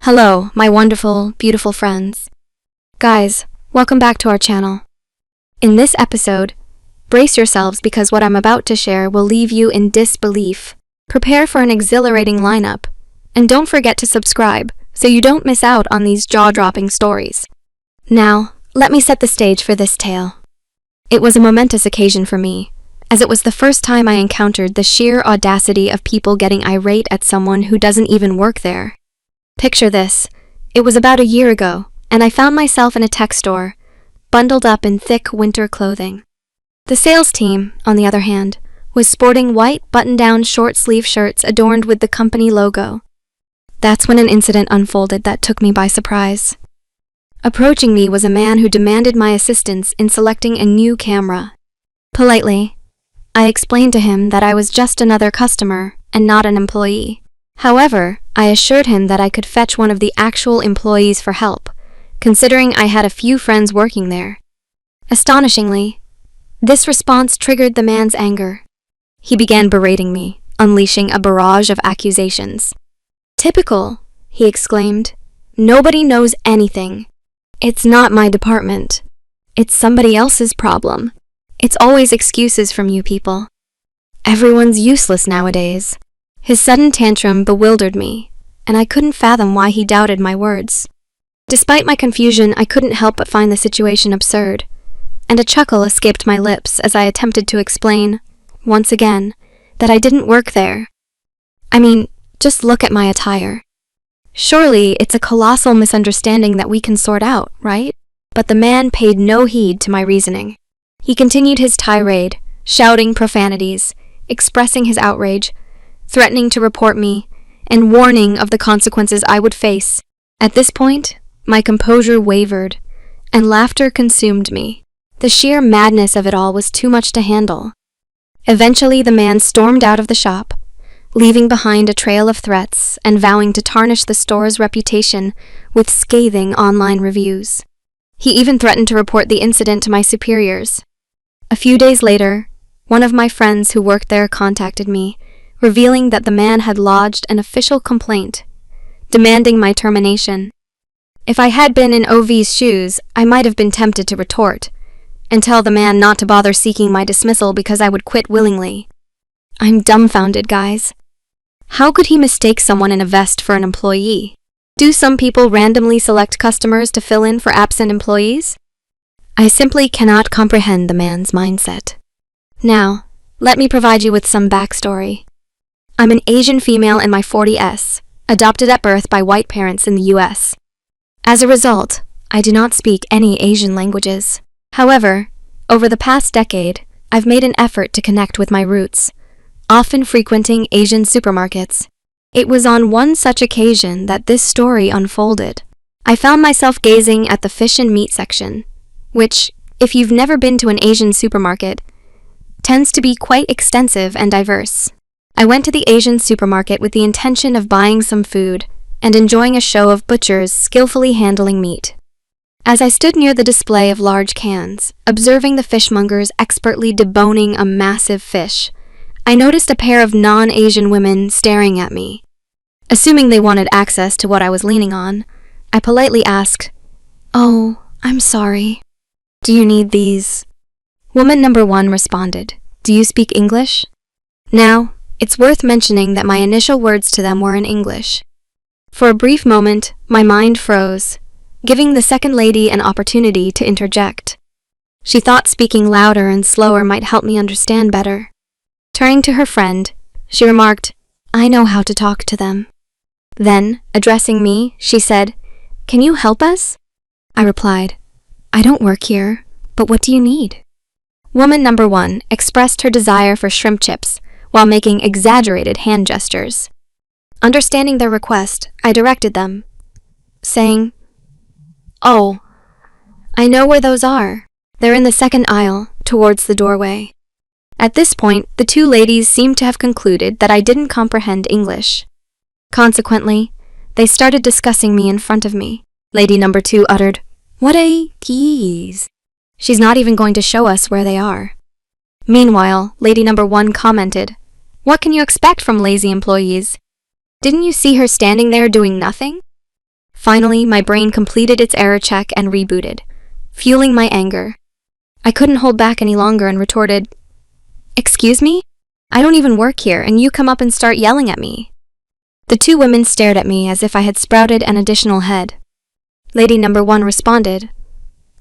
Hello, my wonderful, beautiful friends. Guys, welcome back to our channel. In this episode, brace yourselves because what I'm about to share will leave you in disbelief. Prepare for an exhilarating lineup, and don't forget to subscribe so you don't miss out on these jaw-dropping stories. Now, let me set the stage for this tale. It was a momentous occasion for me, as it was the first time I encountered the sheer audacity of people getting irate at someone who doesn't even work there. Picture this. It was about a year ago, and I found myself in a tech store, bundled up in thick winter clothing. The sales team, on the other hand, was sporting white button-down short-sleeve shirts adorned with the company logo. That's when an incident unfolded that took me by surprise. Approaching me was a man who demanded my assistance in selecting a new camera. Politely, I explained to him that I was just another customer and not an employee. However, I assured him that I could fetch one of the actual employees for help, considering I had a few friends working there. Astonishingly, this response triggered the man's anger. He began berating me, unleashing a barrage of accusations. "Typical," he exclaimed. "Nobody knows anything. It's not my department. It's somebody else's problem. It's always excuses from you people. Everyone's useless nowadays." His sudden tantrum bewildered me, and I couldn't fathom why he doubted my words. Despite my confusion, I couldn't help but find the situation absurd, and a chuckle escaped my lips as I attempted to explain, once again, that I didn't work there. I mean, just look at my attire. Surely it's a colossal misunderstanding that we can sort out, right? But the man paid no heed to my reasoning. He continued his tirade, shouting profanities, expressing his outrage, threatening to report me, and warning of the consequences I would face. At this point, my composure wavered, and laughter consumed me. The sheer madness of it all was too much to handle. Eventually, the man stormed out of the shop, leaving behind a trail of threats and vowing to tarnish the store's reputation with scathing online reviews. He even threatened to report the incident to my superiors. A few days later, one of my friends who worked there contacted me, revealing that the man had lodged an official complaint, demanding my termination. If I had been in OV's shoes, I might have been tempted to retort, and tell the man not to bother seeking my dismissal because I would quit willingly. I'm dumbfounded, guys. How could he mistake someone in a vest for an employee? Do some people randomly select customers to fill in for absent employees? I simply cannot comprehend the man's mindset. Now, let me provide you with some backstory. I'm an Asian female in my 40s, adopted at birth by white parents in the US. As a result, I do not speak any Asian languages. However, over the past decade, I've made an effort to connect with my roots, often frequenting Asian supermarkets. It was on one such occasion that this story unfolded. I found myself gazing at the fish and meat section, which, if you've never been to an Asian supermarket, tends to be quite extensive and diverse. I went to the Asian supermarket with the intention of buying some food and enjoying a show of butchers skillfully handling meat. As I stood near the display of large cans, observing the fishmongers expertly deboning a massive fish, I noticed a pair of non-Asian women staring at me. Assuming they wanted access to what I was leaning on, I politely asked, "Oh, I'm sorry. Do you need these?" Woman number one responded, "Do you speak English?" Now, it's worth mentioning that my initial words to them were in English. For a brief moment, my mind froze, giving the second lady an opportunity to interject. She thought speaking louder and slower might help me understand better. Turning to her friend, she remarked, "I know how to talk to them." Then, addressing me, she said, "Can you help us?" I replied, "I don't work here, but what do you need?" Woman number one expressed her desire for shrimp chips, while making exaggerated hand gestures. Understanding their request, I directed them, saying, "Oh, I know where those are. They're in the second aisle, towards the doorway." At this point, the two ladies seemed to have concluded that I didn't comprehend English. Consequently, they started discussing me in front of me. Lady number two uttered, "What a keys. She's not even going to show us where they are." Meanwhile, lady number one commented, "What can you expect from lazy employees? Didn't you see her standing there doing nothing?" Finally, my brain completed its error check and rebooted, fueling my anger. I couldn't hold back any longer and retorted, "Excuse me? I don't even work here, and you come up and start yelling at me." The two women stared at me as if I had sprouted an additional head. Lady number 1 responded,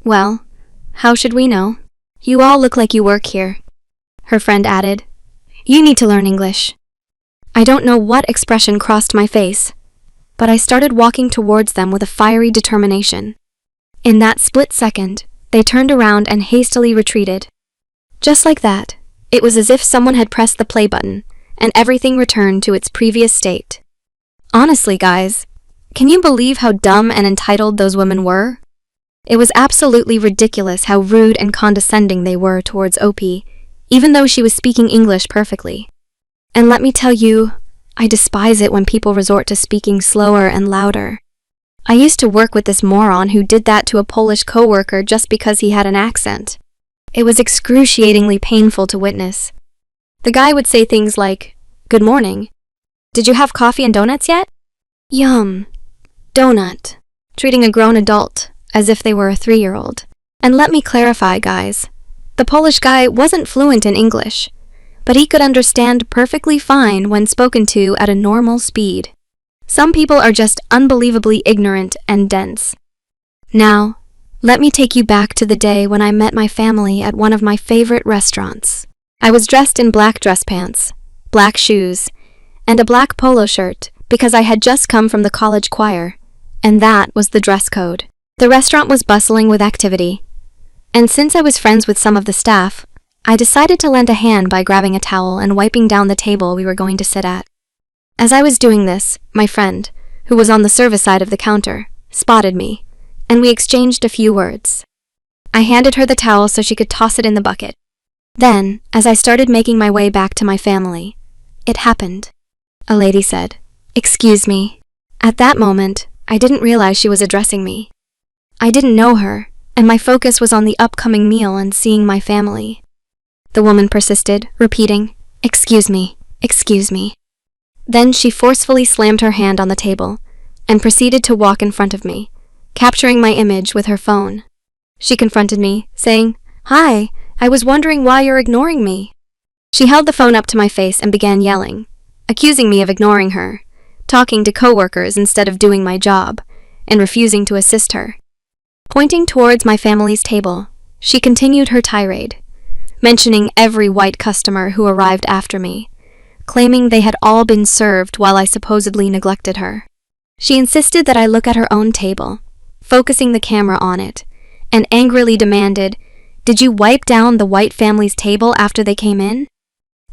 "Well, how should we know? You all look like you work here." Her friend added, "You need to learn English." I don't know what expression crossed my face, but I started walking towards them with a fiery determination. In that split second, they turned around and hastily retreated. Just like that, it was as if someone had pressed the play button, and everything returned to its previous state. Honestly, guys, can you believe how dumb and entitled those women were? It was absolutely ridiculous how rude and condescending they were towards OP, even though she was speaking English perfectly. And let me tell you, I despise it when people resort to speaking slower and louder. I used to work with this moron who did that to a Polish coworker just because he had an accent. It was excruciatingly painful to witness. The guy would say things like, "Good morning. Did you have coffee and donuts yet?" Yum. Donut. Treating a grown adult as if they were a 3-year-old. And let me clarify, guys. The Polish guy wasn't fluent in English, but he could understand perfectly fine when spoken to at a normal speed. Some people are just unbelievably ignorant and dense. Now, let me take you back to the day when I met my family at one of my favorite restaurants. I was dressed in black dress pants, black shoes, and a black polo shirt because I had just come from the college choir, and that was the dress code. The restaurant was bustling with activity, and since I was friends with some of the staff, I decided to lend a hand by grabbing a towel and wiping down the table we were going to sit at. As I was doing this, my friend, who was on the service side of the counter, spotted me, and we exchanged a few words. I handed her the towel so she could toss it in the bucket. Then, as I started making my way back to my family, it happened. A lady said, "Excuse me." At that moment, I didn't realize she was addressing me. I didn't know her, and my focus was on the upcoming meal and seeing my family. The woman persisted, repeating, "Excuse me, excuse me." Then she forcefully slammed her hand on the table and proceeded to walk in front of me, capturing my image with her phone. She confronted me, saying, "Hi, I was wondering why you're ignoring me." She held the phone up to my face and began yelling, accusing me of ignoring her, talking to coworkers instead of doing my job, and refusing to assist her. Pointing towards my family's table, she continued her tirade, mentioning every white customer who arrived after me, claiming they had all been served while I supposedly neglected her. She insisted that I look at her own table, focusing the camera on it, and angrily demanded, "Did you wipe down the white family's table after they came in?"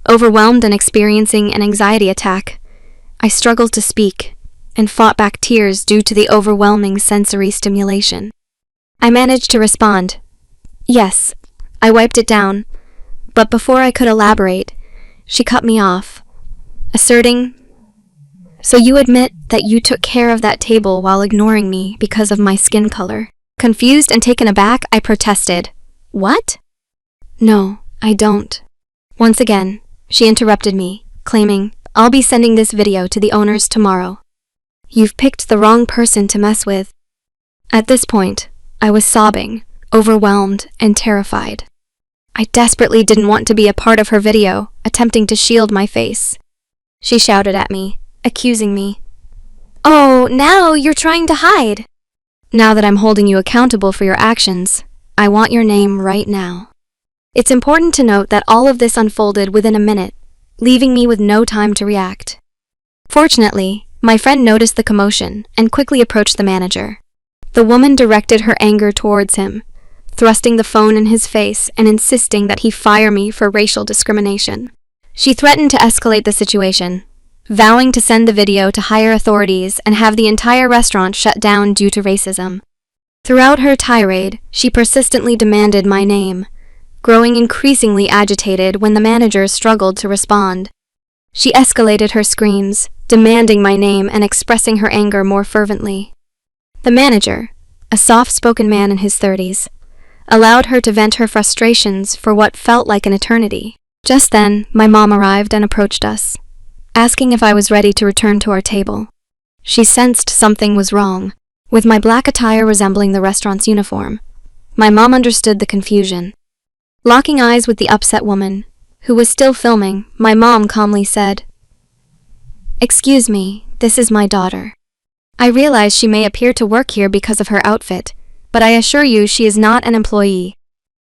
Overwhelmed and experiencing an anxiety attack, I struggled to speak and fought back tears due to the overwhelming sensory stimulation. I managed to respond, "Yes, I wiped it down," but before I could elaborate, she cut me off, asserting, "So you admit that you took care of that table while ignoring me because of my skin color?" Confused and taken aback, I protested, "What?" "No, I don't." Once again, she interrupted me, claiming, "I'll be sending this video to the owners tomorrow. You've picked the wrong person to mess with." At this point, I was sobbing, overwhelmed, and terrified. I desperately didn't want to be a part of her video, attempting to shield my face. She shouted at me, accusing me. "Oh, now you're trying to hide." "Now that I'm holding you accountable for your actions, I want your name right now." It's important to note that all of this unfolded within a minute, leaving me with no time to react. Fortunately, my friend noticed the commotion and quickly approached the manager. The woman directed her anger towards him, thrusting the phone in his face and insisting that he fire me for racial discrimination. She threatened to escalate the situation, vowing to send the video to higher authorities and have the entire restaurant shut down due to racism. Throughout her tirade, she persistently demanded my name, growing increasingly agitated when the manager struggled to respond. She escalated her screams, demanding my name and expressing her anger more fervently. The manager, a soft-spoken man in his 30s, allowed her to vent her frustrations for what felt like an eternity. Just then, my mom arrived and approached us, asking if I was ready to return to our table. She sensed something was wrong. with my black attire resembling the restaurant's uniform. My mom understood the confusion. Locking eyes with the upset woman, who was still filming, my mom calmly said, "Excuse me, this is my daughter. I realize she may appear to work here because of her outfit, but I assure you she is not an employee.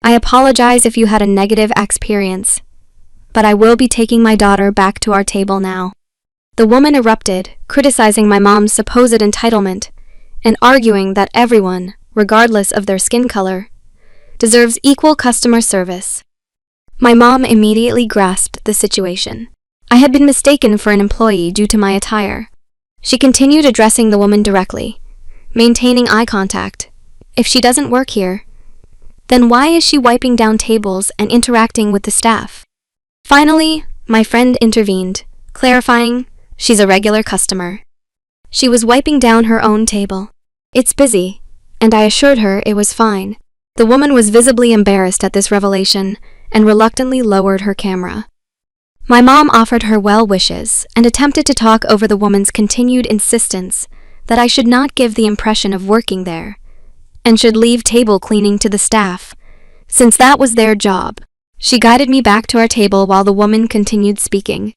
I apologize if you had a negative experience, but I will be taking my daughter back to our table now." The woman erupted, criticizing my mom's supposed entitlement and arguing that everyone, regardless of their skin color, deserves equal customer service. My mom immediately grasped the situation. I had been mistaken for an employee due to my attire. She continued addressing the woman directly, maintaining eye contact. If she doesn't work here, then why is she wiping down tables and interacting with the staff? Finally, my friend intervened, clarifying she's a regular customer. She was wiping down her own table. "It's busy," and I assured her it was fine. The woman was visibly embarrassed at this revelation and reluctantly lowered her camera. My mom offered her well wishes and attempted to talk over the woman's continued insistence that I should not give the impression of working there and should leave table cleaning to the staff, since that was their job. She guided me back to our table while the woman continued speaking.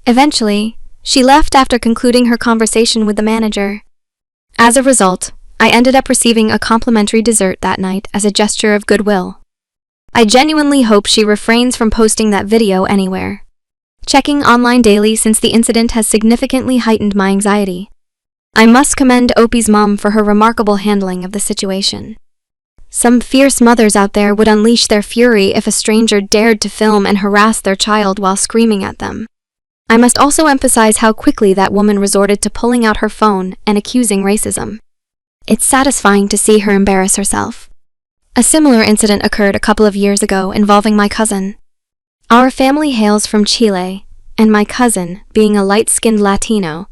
Eventually, she left after concluding her conversation with the manager. As a result, I ended up receiving a complimentary dessert that night as a gesture of goodwill. I genuinely hope she refrains from posting that video anywhere. Checking online daily since the incident has significantly heightened my anxiety. I must commend Opie's mom for her remarkable handling of the situation. Some fierce mothers out there would unleash their fury if a stranger dared to film and harass their child while screaming at them. I must also emphasize how quickly that woman resorted to pulling out her phone and accusing racism. It's satisfying to see her embarrass herself. A similar incident occurred a couple of years ago involving my cousin. Our family hails from Chile, and my cousin, being a light-skinned Latino,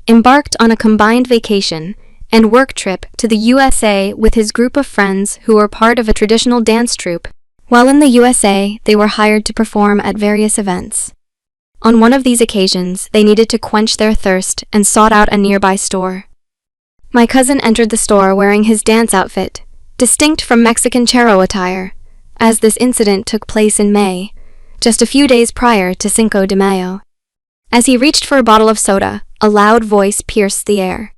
embarked on a combined vacation and work trip to the USA with his group of friends who were part of a traditional dance troupe. While in the USA, they were hired to perform at various events. On one of these occasions, they needed to quench their thirst and sought out a nearby store. My cousin entered the store wearing his dance outfit, distinct from Mexican chero attire, as this incident took place in May, just a few days prior to Cinco de Mayo. As he reached for a bottle of soda, a loud voice pierced the air.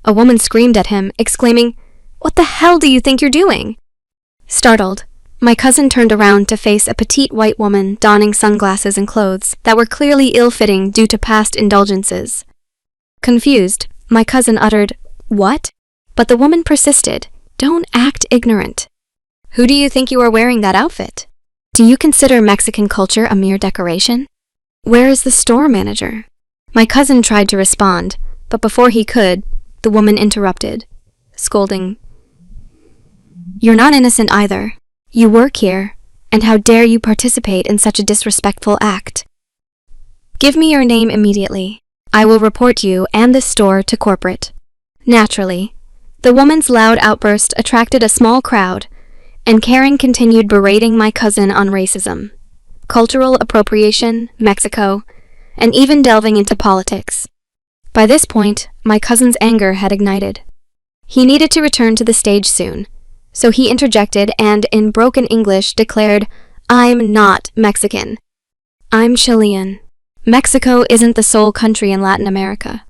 A woman screamed at him, exclaiming, "What the hell do you think you're doing?" Startled, my cousin turned around to face a petite white woman donning sunglasses and clothes that were clearly ill-fitting due to past indulgences. Confused, my cousin uttered, "What?" But the woman persisted, "Don't act ignorant. Who do you think you are wearing that outfit? Do you consider Mexican culture a mere decoration? Where is the store manager?" My cousin tried to respond, but before he could, the woman interrupted, scolding, "You're not innocent either. You work here, and how dare you participate in such a disrespectful act? Give me your name immediately. I will report you and this store to corporate." Naturally, the woman's loud outburst attracted a small crowd, and Karen continued berating my cousin on racism, cultural appropriation, Mexico, and even delving into politics. By this point, my cousin's anger had ignited. He needed to return to the stage soon, so he interjected and, in broken English, declared, "I'm not Mexican. I'm Chilean. Mexico isn't the sole country in Latin America.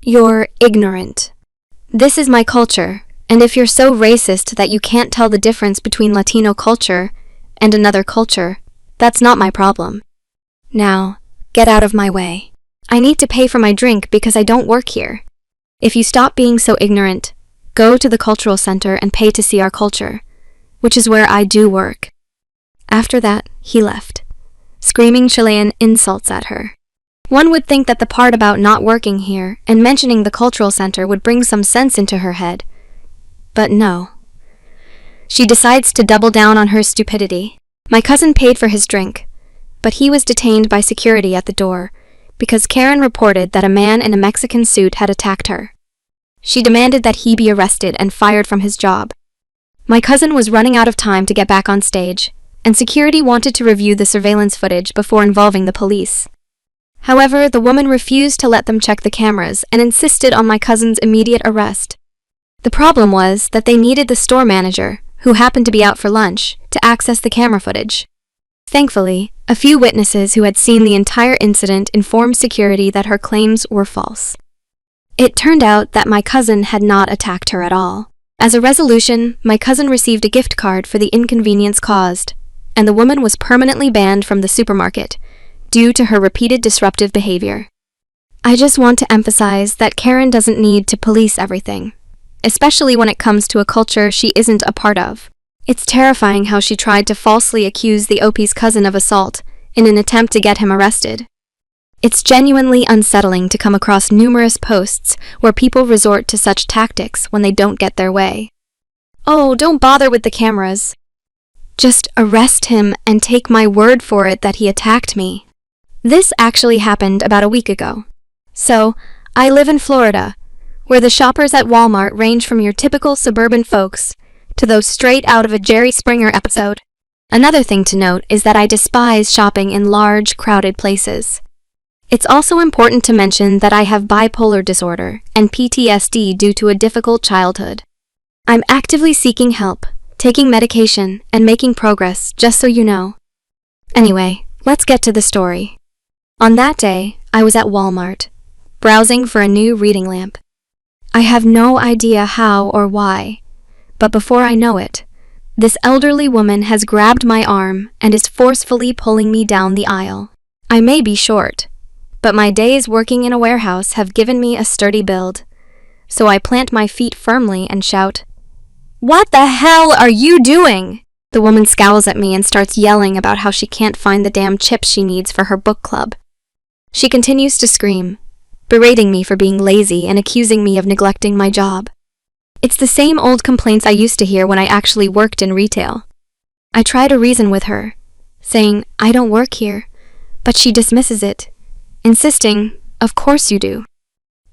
You're ignorant. This is my culture, and if you're so racist that you can't tell the difference between Latino culture and another culture, that's not my problem. Now, get out of my way. I need to pay for my drink because I don't work here. If you stop being so ignorant, go to the cultural center and pay to see our culture, which is where I do work." After that, he left, screaming Chilean insults at her. One would think that the part about not working here and mentioning the cultural center would bring some sense into her head. But no. She decides to double down on her stupidity. My cousin paid for his drink, but he was detained by security at the door because Karen reported that a man in a Mexican suit had attacked her. She demanded that he be arrested and fired from his job. My cousin was running out of time to get back on stage, and security wanted to review the surveillance footage before involving the police. However, the woman refused to let them check the cameras and insisted on my cousin's immediate arrest. The problem was that they needed the store manager, who happened to be out for lunch, to access the camera footage. Thankfully, a few witnesses who had seen the entire incident informed security that her claims were false. It turned out that my cousin had not attacked her at all. As a resolution, my cousin received a gift card for the inconvenience caused, and the woman was permanently banned from the supermarket due to her repeated disruptive behavior. I just want to emphasize that Karen doesn't need to police everything, especially when it comes to a culture she isn't a part of. It's terrifying how she tried to falsely accuse the OP's cousin of assault in an attempt to get him arrested. It's genuinely unsettling to come across numerous posts where people resort to such tactics when they don't get their way. Oh, don't bother with the cameras. Just arrest him and take my word for it that he attacked me. This actually happened about a week ago. So, I live in Florida, where the shoppers at Walmart range from your typical suburban folks to those straight out of a Jerry Springer episode. Another thing to note is that I despise shopping in large, crowded places. It's also important to mention that I have bipolar disorder and PTSD due to a difficult childhood. I'm actively seeking help, taking medication, and making progress, just so you know. Anyway, let's get to the story. On that day, I was at Walmart, browsing for a new reading lamp. I have no idea how or why, but before I know it, this elderly woman has grabbed my arm and is forcefully pulling me down the aisle. I may be short, but my days working in a warehouse have given me a sturdy build, so I plant my feet firmly and shout, "What the hell are you doing?" The woman scowls at me and starts yelling about how she can't find the damn chips she needs for her book club. She continues to scream, berating me for being lazy and accusing me of neglecting my job. It's the same old complaints I used to hear when I actually worked in retail. I try to reason with her, saying, "I don't work here," but she dismisses it, insisting, "Of course you do.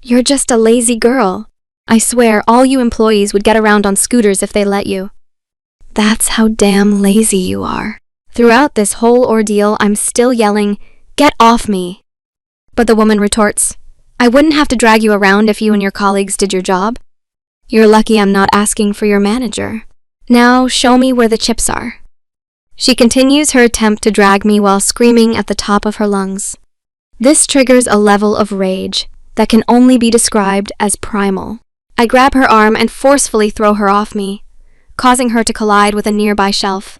You're just a lazy girl. I swear all you employees would get around on scooters if they let you." That's how damn lazy you are. Throughout this whole ordeal, I'm still yelling, "Get off me!" But the woman retorts, "I wouldn't have to drag you around if you and your colleagues did your job. You're lucky I'm not asking for your manager. Now show me where the chips are." She continues her attempt to drag me while screaming at the top of her lungs. This triggers a level of rage that can only be described as primal. I grab her arm and forcefully throw her off me, causing her to collide with a nearby shelf.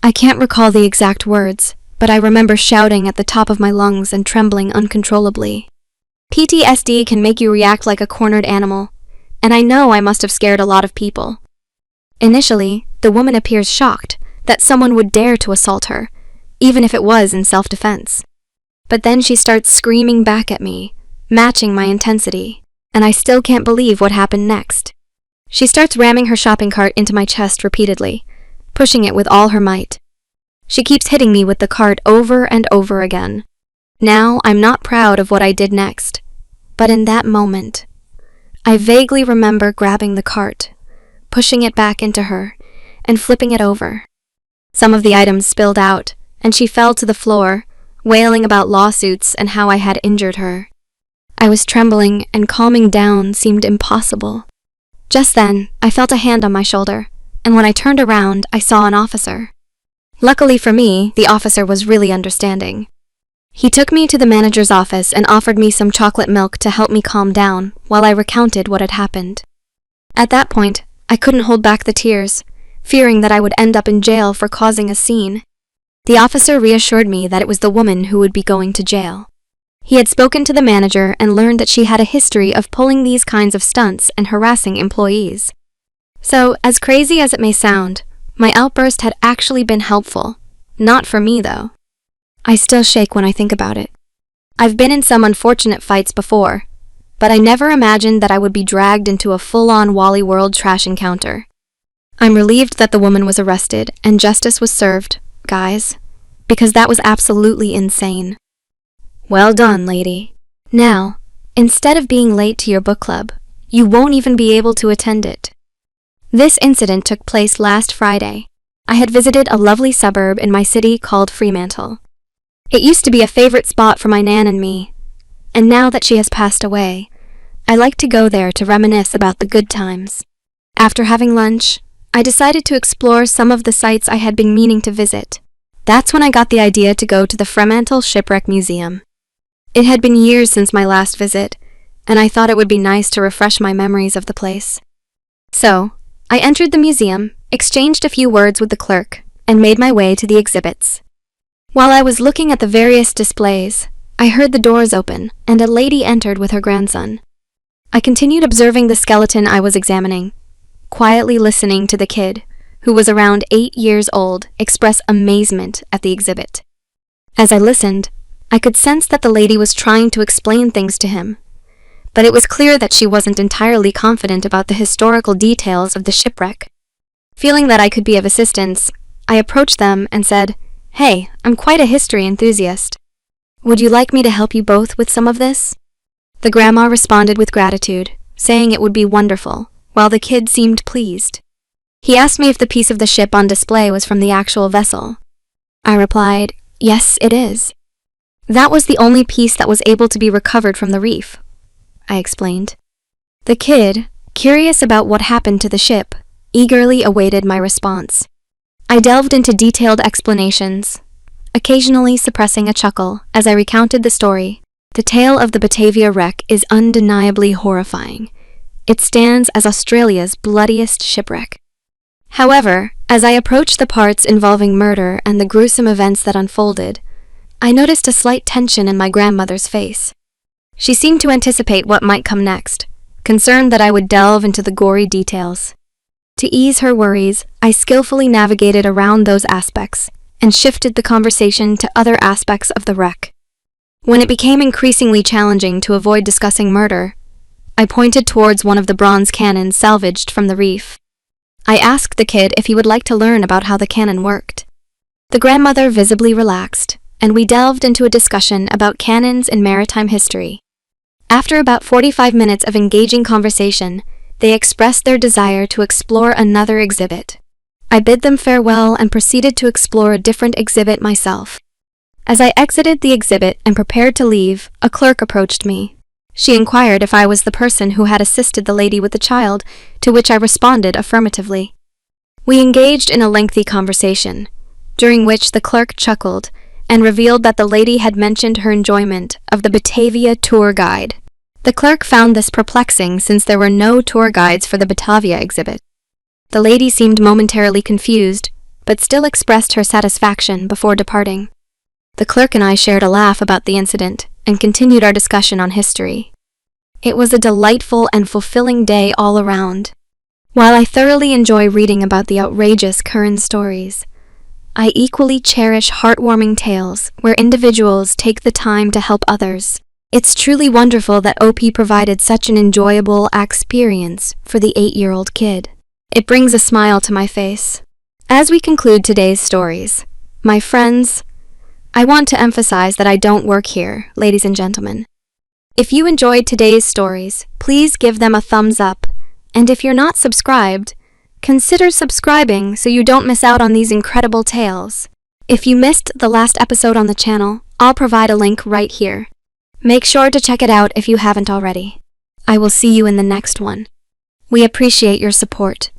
I can't recall the exact words, but I remember shouting at the top of my lungs and trembling uncontrollably. PTSD can make you react like a cornered animal, and I know I must have scared a lot of people. Initially, the woman appears shocked that someone would dare to assault her, even if it was in self-defense. But then she starts screaming back at me, matching my intensity, and I still can't believe what happened next. She starts ramming her shopping cart into my chest repeatedly, pushing it with all her might. She keeps hitting me with the cart over and over again. Now, I'm not proud of what I did next, but in that moment, I vaguely remember grabbing the cart, pushing it back into her, and flipping it over. Some of the items spilled out, and she fell to the floor, wailing about lawsuits and how I had injured her. I was trembling, and calming down seemed impossible. Just then, I felt a hand on my shoulder, and when I turned around, I saw an officer. Luckily for me, the officer was really understanding. He took me to the manager's office and offered me some chocolate milk to help me calm down while I recounted what had happened. At that point, I couldn't hold back the tears, fearing that I would end up in jail for causing a scene. The officer reassured me that it was the woman who would be going to jail. He had spoken to the manager and learned that she had a history of pulling these kinds of stunts and harassing employees. So, as crazy as it may sound, my outburst had actually been helpful. Not for me, though. I still shake when I think about it. I've been in some unfortunate fights before, but I never imagined that I would be dragged into a full-on Wally World trash encounter. I'm relieved that the woman was arrested and justice was served, guys, because that was absolutely insane. Well done, lady. Now, instead of being late to your book club, you won't even be able to attend it. This incident took place last Friday. I had visited a lovely suburb in my city called Fremantle. It used to be a favorite spot for my nan and me, and now that she has passed away, I like to go there to reminisce about the good times. After having lunch, I decided to explore some of the sites I had been meaning to visit. That's when I got the idea to go to the Fremantle Shipwreck Museum. It had been years since my last visit, and I thought it would be nice to refresh my memories of the place. So, I entered the museum, exchanged a few words with the clerk, and made my way to the exhibits. While I was looking at the various displays, I heard the doors open, and a lady entered with her grandson. I continued observing the skeleton I was examining, quietly listening to the kid, who was around 8 years old, express amazement at the exhibit. As I listened, I could sense that the lady was trying to explain things to him, but it was clear that she wasn't entirely confident about the historical details of the shipwreck. Feeling that I could be of assistance, I approached them and said, "Hey, I'm quite a history enthusiast. Would you like me to help you both with some of this?" The grandma responded with gratitude, saying it would be wonderful, while the kid seemed pleased. He asked me if the piece of the ship on display was from the actual vessel. I replied, "Yes, it is." "That was the only piece that was able to be recovered from the reef," I explained. The kid, curious about what happened to the ship, eagerly awaited my response. I delved into detailed explanations, occasionally suppressing a chuckle as I recounted the story. The tale of the Batavia wreck is undeniably horrifying. It stands as Australia's bloodiest shipwreck. However, as I approached the parts involving murder and the gruesome events that unfolded, I noticed a slight tension in my grandmother's face. She seemed to anticipate what might come next, concerned that I would delve into the gory details. To ease her worries, I skillfully navigated around those aspects and shifted the conversation to other aspects of the wreck. When it became increasingly challenging to avoid discussing murder, I pointed towards one of the bronze cannons salvaged from the reef. I asked the kid if he would like to learn about how the cannon worked. The grandmother visibly relaxed, and we delved into a discussion about cannons in maritime history. After about 45 minutes of engaging conversation, they expressed their desire to explore another exhibit. I bid them farewell and proceeded to explore a different exhibit myself. As I exited the exhibit and prepared to leave, a clerk approached me. She inquired if I was the person who had assisted the lady with the child, to which I responded affirmatively. We engaged in a lengthy conversation, during which the clerk chuckled and revealed that the lady had mentioned her enjoyment of the Batavia tour guide. The clerk found this perplexing since there were no tour guides for the Batavia exhibit. The lady seemed momentarily confused, but still expressed her satisfaction before departing. The clerk and I shared a laugh about the incident and continued our discussion on history. It was a delightful and fulfilling day all around. While I thoroughly enjoy reading about the outrageous current stories, I equally cherish heartwarming tales where individuals take the time to help others. It's truly wonderful that OP provided such an enjoyable experience for the 8-year-old kid. It brings a smile to my face. As we conclude today's stories, my friends, I want to emphasize that I don't work here, ladies and gentlemen. If you enjoyed today's stories, please give them a thumbs up, and if you're not subscribed, consider subscribing so you don't miss out on these incredible tales. If you missed the last episode on the channel, I'll provide a link right here. Make sure to check it out if you haven't already. I will see you in the next one. We appreciate your support.